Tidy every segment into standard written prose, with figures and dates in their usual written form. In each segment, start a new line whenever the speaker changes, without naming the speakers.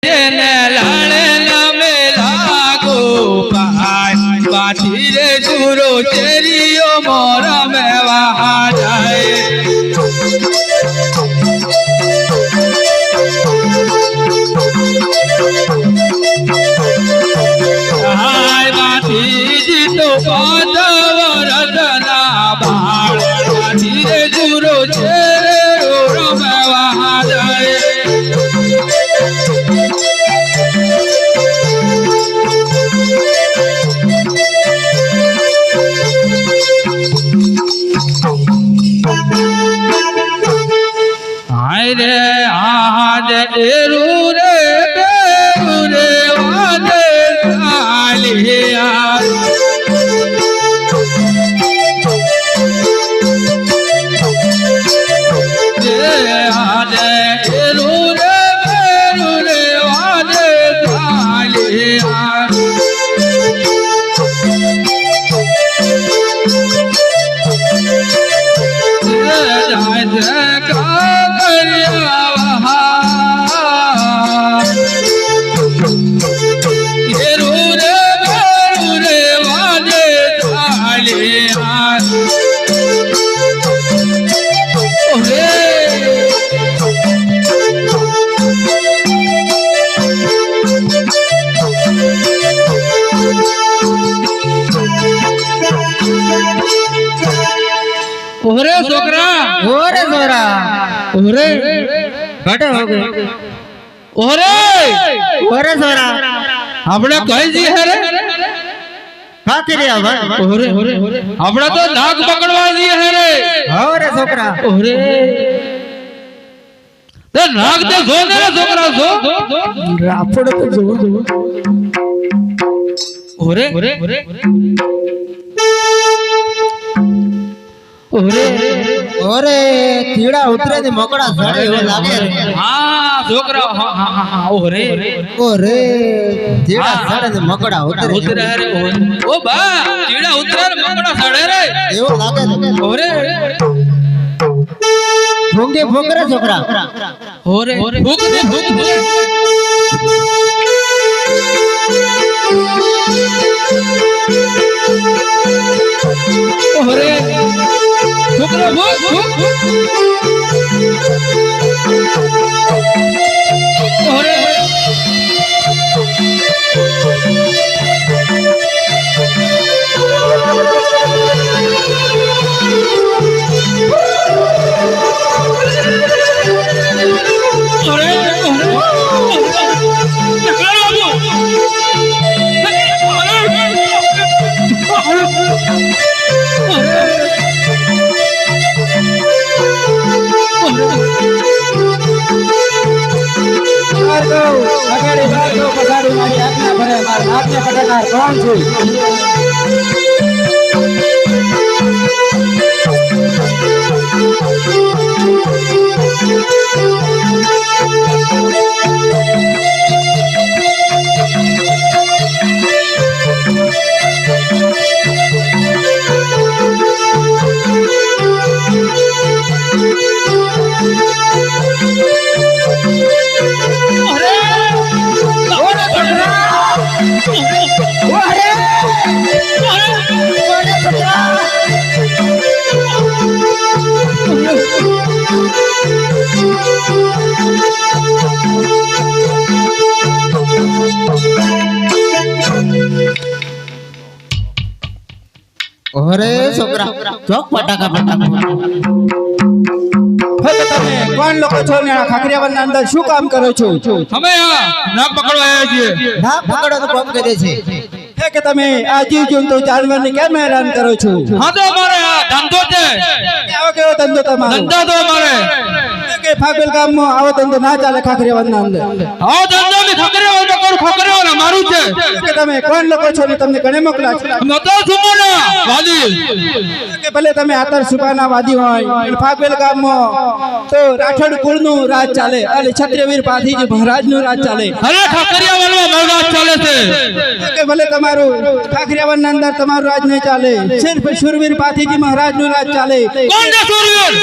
જેને લાણે નામે લાગો પાય બાથી રે સુરો ચેરીઓ મોર મેવા જાય હાય બાથી જીતો પાદવ રતના બાળ બાથી રે સુરો ચેરીઓ મેવા જાય रे आज एरू रे वादे कालिया आज एरू रे वादे कालिया ओरे छोकरा
ओरे छोरा
ओरे
घटे हो गए
ओरे
ओरे छोरा
આપણે કઈ જી હે રે
ખાકરિયા ભાઈ
ઓરે આપણે તો નાગ પકડવા જી હે રે
ઓરે छोकरा
ઓરે તે નાગ તે જો ને છોકરા જો
રાફડ તો જો
ઓરે ઓરે
ओरे कीड़ा उतरे ने मकड़ा झड़े हो लागे
हां छोकरा हां ओरे
कीड़ा झड़े ने मकड़ा
उतरे रे ओ बा कीड़ा उतरे रे मकड़ा झड़े रे
एवो लागे
ओरे
भूंगे भूंगरे छोकरा
ओरे भूक ओरे छोकरा भूक ओरे
ओरे छोकरा चौक पटाका
હવે તમે કોણ લોકો છો ને આ ખાખરિયાવનના અંદર શું કામ કરો છો?
અમે આ નાગ પકડવા આવ્યા છીએ
ના પકડો તો કામ કરે છે
હે કે તમે આ જીવજંતુ જાનવરને કેમ હેરાન કરો છો?
હા તો અમારે આ ધંધો છે
આવો કેવો ધંધો તમારો?
ધંધો તો અમારે
કે ફાગલ ગામમાં આવો ધંધો ના ચાલે ખાખરિયાવનના અંદર.
આવો ધંધો ને ખકરેવો તો કરું ખકરેવો ને મારું છે
કે તમે કોણ લોકો છો ને તમને કણે મોકલા છે?
નતો સુમોના વાલી
કે ભલે તમે આતર સુબાના વાદી હોય પણ ફાગલ ગામમાં તો રાઠોડ કુળનું રાજ ચાલે અને ક્ષત્રિયવીર પાધીજી મહારાજનું રાજ ચાલે.
અરે ખકરિયાવનમાં મારું રાજ ચાલે છે
કે ભલે તમારું ખાખરિયાવનના અંદર તમારું રાજ નહીં ચાલે, સિર્ફ શુરવીર પાધીજી મહારાજનું રાજ ચાલે.
કોણ છે સુરવીર?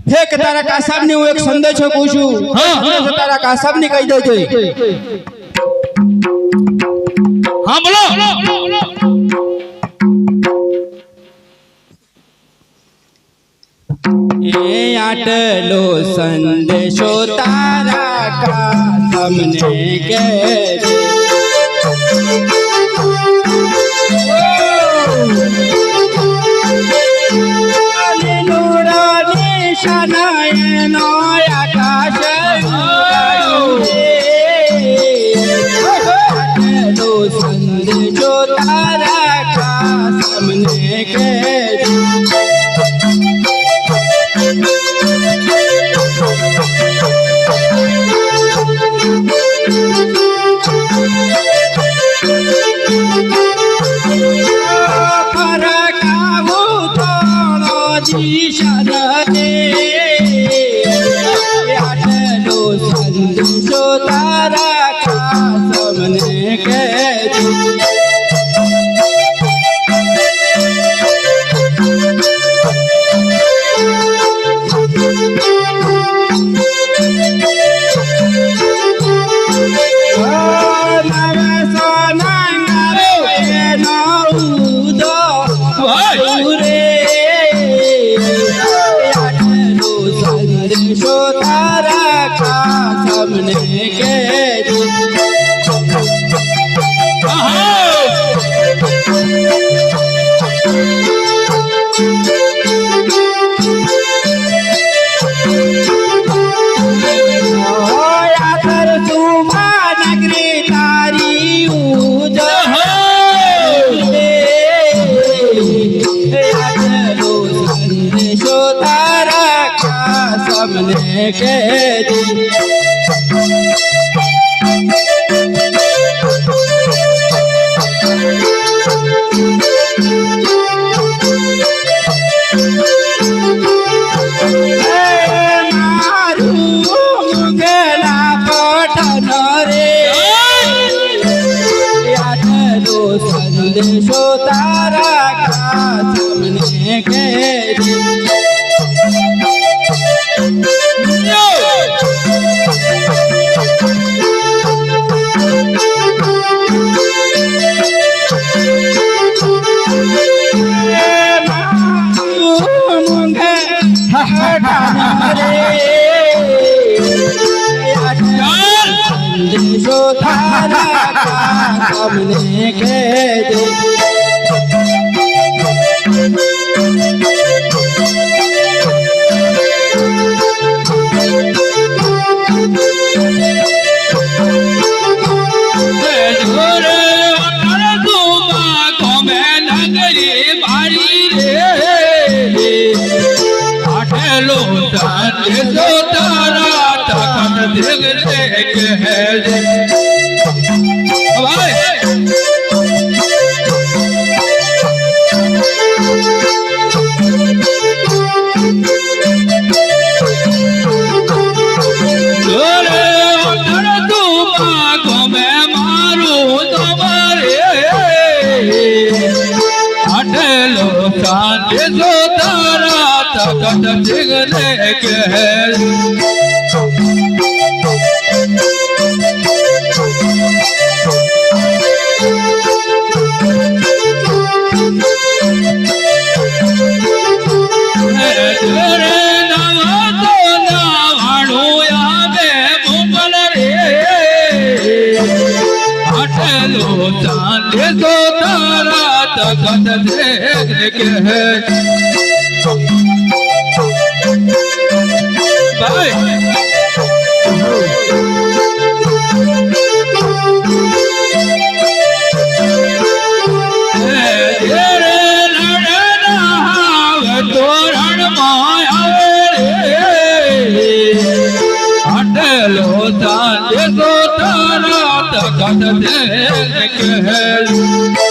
હે કે તારા કાસાબ ને હું એક સંદેશો પૂછું
હા.
તારા કાસાબ ને કહી દેજે
હા બોલો
એ આટલો સંદેશો તારા કાસમને કે નિશાનાયનો આકાશ આટલો સંદેશો તારા કાસમને કે તારા કાસમને કે તારા કાસમને કે મને કે મારું ગેલા પઠન રે આટલો સંદેશો તારા કાસમને કે संदेशो तारा कासમને કે
તારા તકત દેખ